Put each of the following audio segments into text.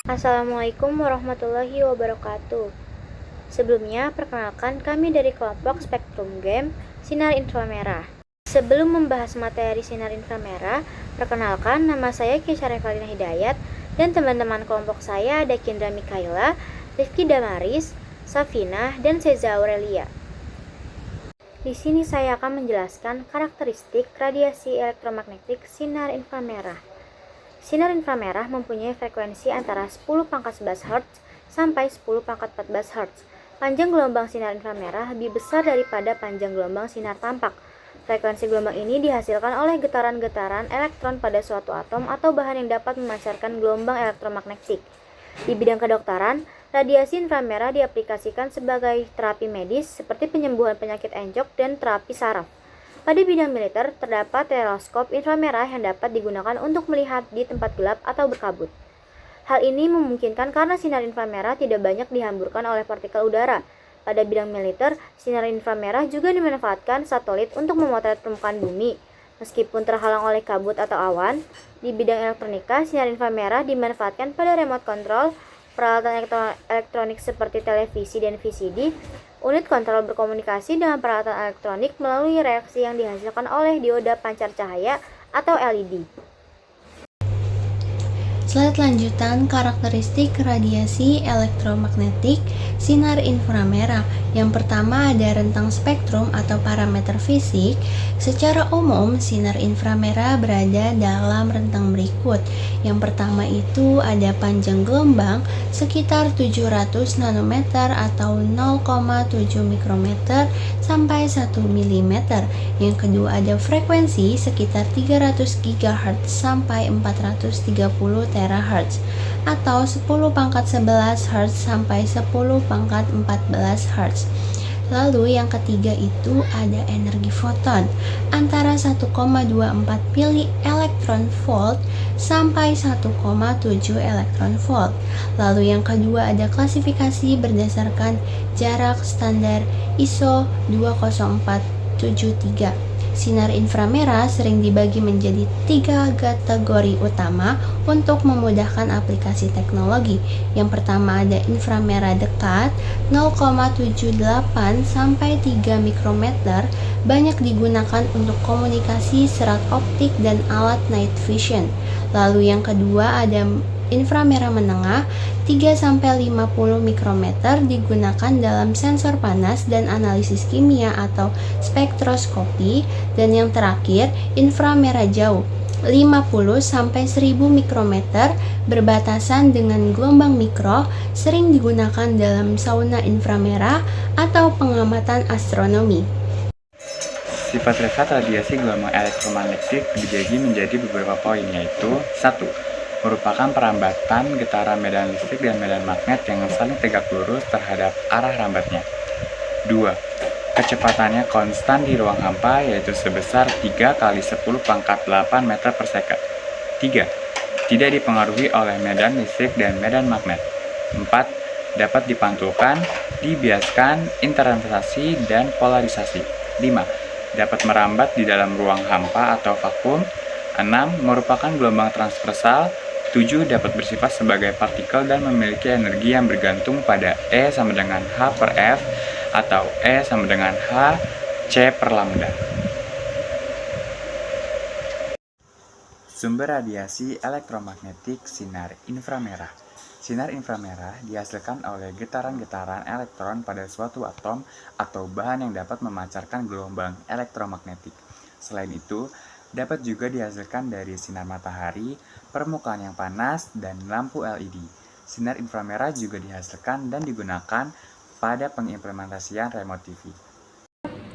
Assalamualaikum warahmatullahi wabarakatuh. Sebelumnya, perkenalkan kami dari kelompok Spektrum Game Sinar Inframerah. Sebelum membahas materi Sinar Inframerah, perkenalkan nama saya Kisha Revalina Hidayat dan teman-teman kelompok saya ada Kindra Mikaela, Rifki Damaris, Safina, dan Seza Aurelia. Di sini saya akan menjelaskan karakteristik radiasi elektromagnetik sinar inframerah. Sinar inframerah mempunyai frekuensi antara 10⁻11 Hz sampai 10⁻14 Hz. Panjang gelombang sinar inframerah lebih besar daripada panjang gelombang sinar tampak. Frekuensi gelombang ini dihasilkan oleh getaran-getaran elektron pada suatu atom atau bahan yang dapat memancarkan gelombang elektromagnetik. Di bidang kedokteran, radiasi inframerah diaplikasikan sebagai terapi medis seperti penyembuhan penyakit enjok dan terapi saraf. Pada bidang militer, terdapat teleskop inframerah yang dapat digunakan untuk melihat di tempat gelap atau berkabut. Hal ini memungkinkan karena sinar inframerah tidak banyak dihamburkan oleh partikel udara. Pada bidang militer, sinar inframerah juga dimanfaatkan satelit untuk memotret permukaan bumi. Meskipun terhalang oleh kabut atau awan, di bidang elektronika, sinar inframerah dimanfaatkan pada remote control, peralatan elektronik seperti televisi dan VCD. Unit kontrol berkomunikasi dengan peralatan elektronik melalui reaksi yang dihasilkan oleh dioda pancar cahaya atau LED. Slide lanjutan karakteristik radiasi elektromagnetik sinar inframerah. Yang pertama ada rentang spektrum atau parameter fisik. Secara umum, sinar inframerah berada dalam rentang berikut. Yang pertama itu ada panjang gelombang sekitar 700 nanometer atau 0,7 mikrometer sampai 1 mm. Yang kedua ada frekuensi sekitar 300 GHz sampai 430 THz atau 10⁻11 Hz sampai 10⁻14 Hz. Lalu yang ketiga itu ada energi foton antara 1,24 pili elektron volt sampai 1,7 elektron volt. Lalu yang kedua ada klasifikasi berdasarkan jarak standar ISO 20473. Sinar inframerah sering dibagi menjadi 3 kategori utama untuk memudahkan aplikasi teknologi. Yang pertama ada inframerah dekat 0,78 sampai 3 mikrometer, banyak digunakan untuk komunikasi serat optik dan alat night vision. Lalu yang kedua ada inframerah menengah 3-50 mikrometer, digunakan dalam sensor panas dan analisis kimia atau spektroskopi. Dan yang terakhir inframerah jauh 50-1000 mikrometer, berbatasan dengan gelombang mikro, sering digunakan dalam sauna inframerah atau pengamatan astronomi. Sifat-sifat radiasi gelombang elektromagnetik dibagi menjadi beberapa poin, yaitu 1. Merupakan perambatan getaran medan listrik dan medan magnet yang saling tegak lurus terhadap arah rambatnya. 2. Kecepatannya konstan di ruang hampa, yaitu sebesar 3 kali 10⁻8 meter per second. 3. Tidak dipengaruhi oleh medan listrik dan medan magnet. 4. Dapat dipantulkan, dibiaskan, internalisasi, dan polarisasi. 5. Dapat merambat di dalam ruang hampa atau vakum. 6. Merupakan gelombang transversal. 7. Dapat bersifat sebagai partikel dan memiliki energi yang bergantung pada E sama dengan H per F atau E sama dengan H C per lambda. Sumber radiasi elektromagnetik sinar inframerah. Sinar inframerah dihasilkan oleh getaran-getaran elektron pada suatu atom atau bahan yang dapat memancarkan gelombang elektromagnetik. Selain itu, dapat juga dihasilkan dari sinar matahari, permukaan yang panas, dan lampu LED. Sinar inframerah juga dihasilkan dan digunakan pada pengimplementasian remote TV.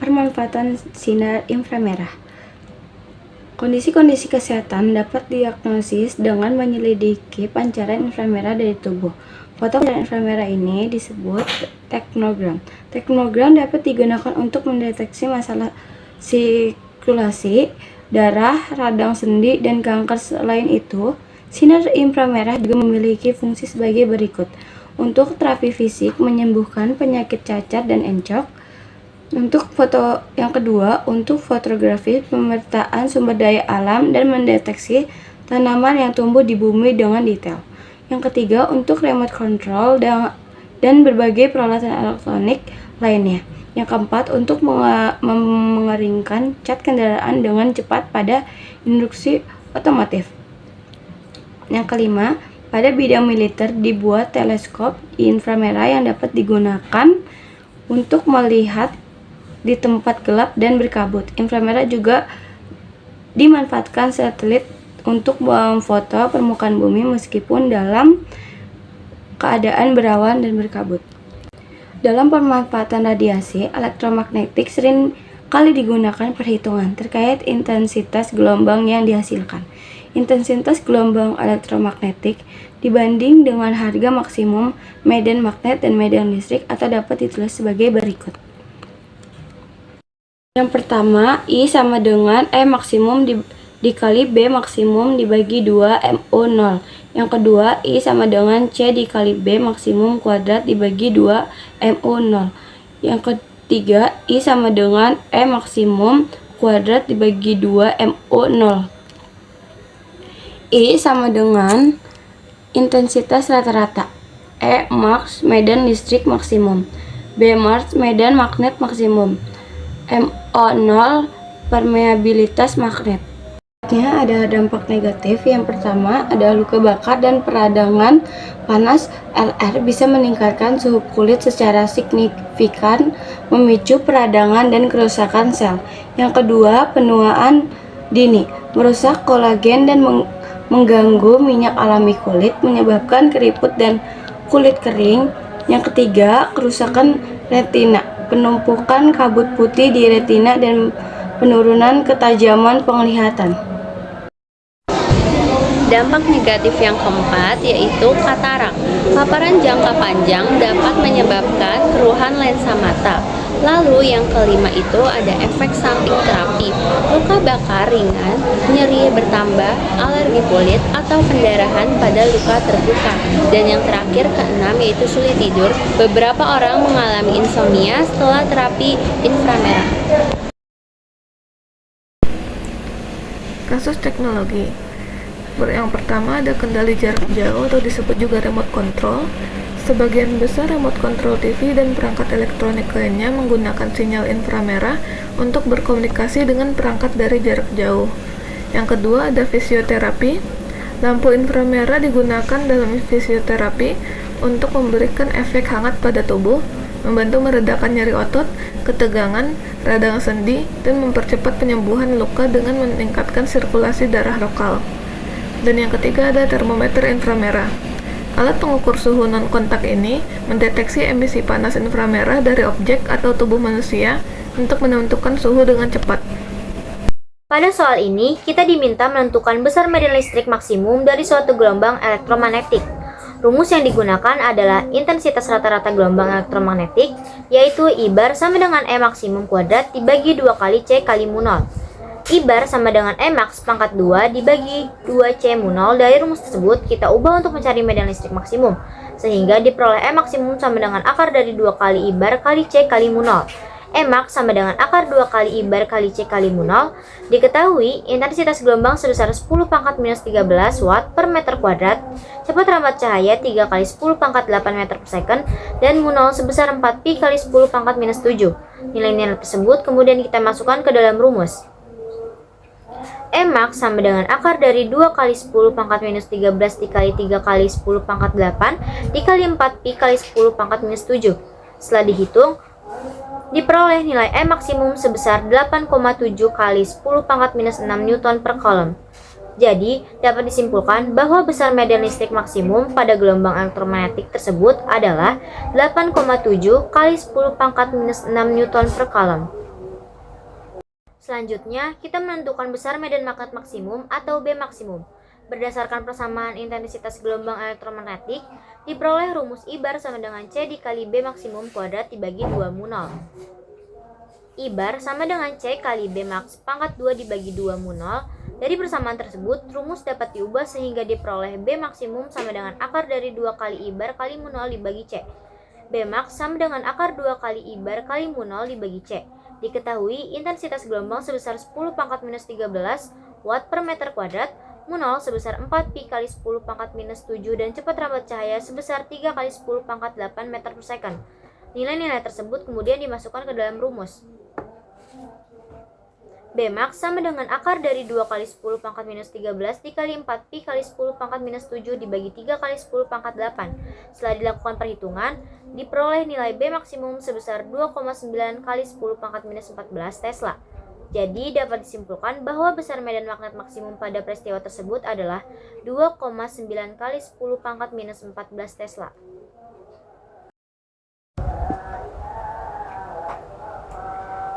Pemanfaatan sinar inframerah. Kondisi-kondisi kesehatan dapat diagnosis dengan menyelidiki pancaran inframerah dari tubuh. Foto pancaran inframerah ini disebut teknogram. Teknogram dapat digunakan untuk mendeteksi masalah sirkulasi darah, radang sendi, dan kanker. Selain itu, sinar inframerah juga memiliki fungsi sebagai berikut. Untuk terapi fisik, menyembuhkan penyakit cacat dan encok. Untuk foto yang kedua, untuk fotografi, pemetaan sumber daya alam dan mendeteksi tanaman yang tumbuh di bumi dengan detail. Yang ketiga, untuk remote control dan berbagai peralatan elektronik lainnya. Yang keempat, untuk mengeringkan cat kendaraan dengan cepat pada industri otomotif. Yang kelima, pada bidang militer dibuat teleskop inframerah yang dapat digunakan untuk melihat di tempat gelap dan berkabut. Inframerah juga dimanfaatkan satelit untuk memfoto permukaan bumi meskipun dalam keadaan berawan dan berkabut. Dalam pemanfaatan radiasi elektromagnetik sering kali digunakan perhitungan terkait intensitas gelombang yang dihasilkan. Intensitas gelombang elektromagnetik dibanding dengan harga maksimum medan magnet dan medan listrik atau dapat ditulis sebagai berikut. Yang pertama, I sama dengan E maksimum dikali B maksimum dibagi 2 MO0. Yang kedua, I sama dengan C dikali B maksimum kuadrat dibagi 2 MO0. Yang ketiga, I sama dengan E maksimum kuadrat dibagi 2 MO0. I sama dengan intensitas rata-rata. E max medan listrik maksimum. B max medan magnet maksimum. MO0 permeabilitas magnet. Ada dampak negatif. Yang pertama ada luka bakar dan peradangan panas. LR bisa meningkatkan suhu kulit secara signifikan, memicu peradangan dan kerusakan sel. Yang kedua, penuaan dini, merusak kolagen dan mengganggu minyak alami kulit, menyebabkan keriput dan kulit kering. Yang ketiga, kerusakan retina, penumpukan kabut putih di retina dan penurunan ketajaman penglihatan. Dampak negatif yang keempat yaitu katarak. Paparan jangka panjang dapat menyebabkan keruhan lensa mata. Lalu yang kelima itu ada efek samping terapi, luka bakar ringan, nyeri bertambah, alergi kulit, atau pendarahan pada luka terbuka. Dan yang terakhir keenam yaitu sulit tidur. Beberapa orang mengalami insomnia setelah terapi inframerah. Kasus teknologi. Yang pertama ada kendali jarak jauh atau disebut juga remote control. Sebagian besar remote control TV dan perangkat elektronik lainnya menggunakan sinyal inframerah untuk berkomunikasi dengan perangkat dari jarak jauh. Yang kedua ada fisioterapi. Lampu inframerah digunakan dalam fisioterapi untuk memberikan efek hangat pada tubuh, membantu meredakan nyeri otot, ketegangan, radang sendi, dan mempercepat penyembuhan luka dengan meningkatkan sirkulasi darah lokal. Dan yang ketiga ada termometer inframerah. Alat pengukur suhu non-kontak ini mendeteksi emisi panas inframerah dari objek atau tubuh manusia untuk menentukan suhu dengan cepat. Pada soal ini, kita diminta menentukan besar medan listrik maksimum dari suatu gelombang elektromagnetik. Rumus yang digunakan adalah intensitas rata-rata gelombang elektromagnetik, yaitu I bar sama dengan E maksimum kuadrat dibagi 2 kali C kali mu 0. I bar sama dengan E max pangkat 2 dibagi 2C mu 0. Dari rumus tersebut, kita ubah untuk mencari medan listrik maksimum, sehingga diperoleh E maksimum sama dengan akar dari 2 kali I bar kali C kali mu 0. E max sama dengan akar 2 kali I bar kali C kali mu 0. Diketahui intensitas gelombang sebesar 10 pangkat minus 13 watt per meter kuadrat, cepat rambat cahaya 3 kali 10 pangkat 8 meter per second, dan mu 0 sebesar 4 pi kali 10 pangkat minus 7. Nilai-nilai tersebut kemudian kita masukkan ke dalam rumus. E max sama dengan akar dari 2 kali 10 pangkat minus 13 dikali 3 kali 10 pangkat 8 dikali 4 pi kali 10 pangkat minus 7. Setelah dihitung, diperoleh nilai E maksimum sebesar 8,7 kali 10 pangkat minus 6 Newton per kolom. Jadi, dapat disimpulkan bahwa besar medan listrik maksimum pada gelombang elektromagnetik tersebut adalah 8,7 kali 10 pangkat minus 6 Newton per kolom. Selanjutnya, kita menentukan besar medan magnet maksimum atau B maksimum. Berdasarkan persamaan intensitas gelombang elektromagnetik, diperoleh rumus I bar sama dengan C dikali B maksimum kuadrat dibagi 2 mu 0. I bar sama dengan C kali B max pangkat 2 dibagi 2 mu 0. Dari persamaan tersebut, rumus dapat diubah sehingga diperoleh B maksimum sama dengan akar dari 2 kali I bar kali mu 0 dibagi C. B max sama dengan akar 2 kali I bar kali mu 0 dibagi C. Diketahui intensitas gelombang sebesar 10 pangkat minus 13 watt per meter kuadrat, mu 0 sebesar 4pi kali 10 pangkat minus 7 dan cepat rambat cahaya sebesar 3 kali 10 pangkat 8 meter per second. Nilai-nilai tersebut kemudian dimasukkan ke dalam rumus. Bmax sama dengan akar dari 2 kali 10 pangkat minus 13 dikali 4pi kali 10 pangkat minus 7 dibagi 3 kali 10 pangkat 8. Setelah dilakukan perhitungan, diperoleh nilai B maksimum sebesar 2,9 kali 10 pangkat minus 14 Tesla. Jadi dapat disimpulkan bahwa besar medan magnet maksimum pada peristiwa tersebut adalah 2,9 kali 10 pangkat minus 14 Tesla.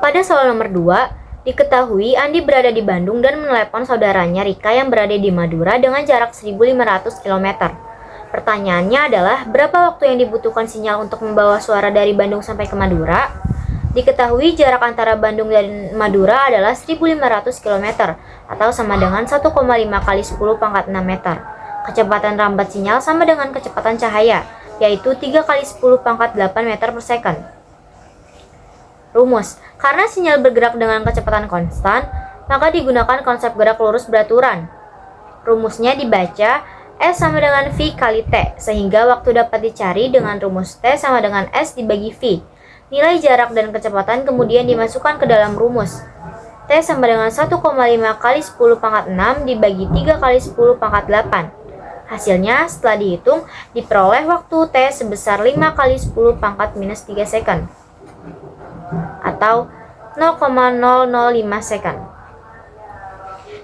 Pada soal nomor 2, diketahui Andi berada di Bandung dan menelepon saudaranya Rika yang berada di Madura dengan jarak 1.500 km. Pertanyaannya adalah, berapa waktu yang dibutuhkan sinyal untuk membawa suara dari Bandung sampai ke Madura? Diketahui jarak antara Bandung dan Madura adalah 1.500 km atau sama dengan 1,5 kali 10 pangkat 6 meter. Kecepatan rambat sinyal sama dengan kecepatan cahaya, yaitu 3 kali 10 pangkat 8 meter per second. Rumus: karena sinyal bergerak dengan kecepatan konstan, maka digunakan konsep gerak lurus beraturan. Rumusnya dibaca S sama dengan V kali T, sehingga waktu dapat dicari dengan rumus T sama dengan S dibagi V. Nilai jarak dan kecepatan kemudian dimasukkan ke dalam rumus. T sama dengan 1,5 kali 10 pangkat 6 dibagi 3 kali 10 pangkat 8. Hasilnya setelah dihitung, diperoleh waktu T sebesar 5 kali 10 pangkat minus 3 second. Atau 0,005 second.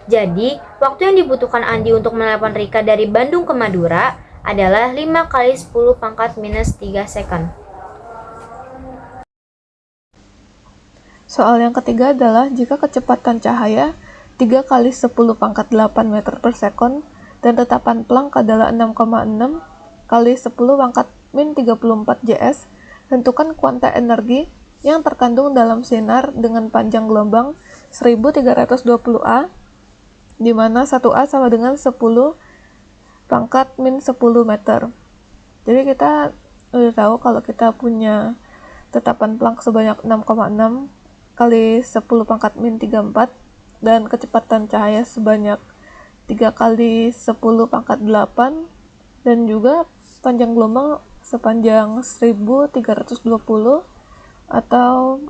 Jadi, waktu yang dibutuhkan Andi untuk menelepon Rika dari Bandung ke Madura adalah 5 kali 10 pangkat minus 3 second. Soal yang ketiga adalah jika kecepatan cahaya 3 kali 10 pangkat 8 meter per second dan tetapan Planck adalah 6,6 kali 10 pangkat min 34 Js, tentukan kuanta energi yang terkandung dalam sinar dengan panjang gelombang 1320 A, di mana 1A sama dengan 10 pangkat min 10 meter. Jadi kita udah tahu kalau kita punya tetapan Planck sebanyak 6,6 kali 10 pangkat min 34 dan kecepatan cahaya sebanyak 3 kali 10 pangkat 8 dan juga panjang gelombang sepanjang 1320 atau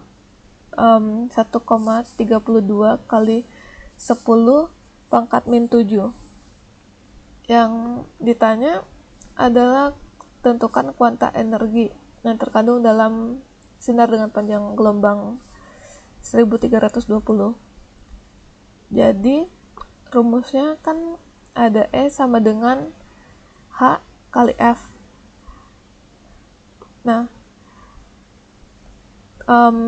1,32 kali 10 pangkat min 7. Yang ditanya adalah tentukan kuanta energi yang terkandung dalam sinar dengan panjang gelombang 1320. Jadi rumusnya kan ada E sama dengan H kali F. Nah,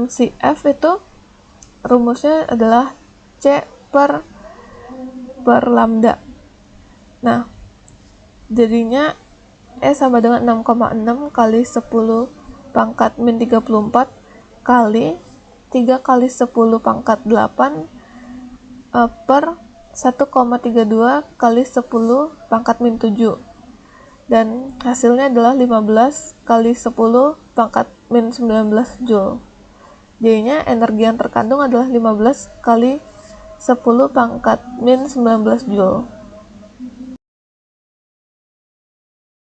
si F itu rumusnya adalah C per lambda. Nah, jadinya E sama dengan 6,6 kali 10 pangkat min 34 kali 3 kali 10 pangkat 8 per 1,32 kali 10 pangkat min 7. Dan hasilnya adalah 15 kali 10 pangkat min 19 Joule. Jadinya energi yang terkandung adalah 15 kali 10 pangkat min 19 Joule.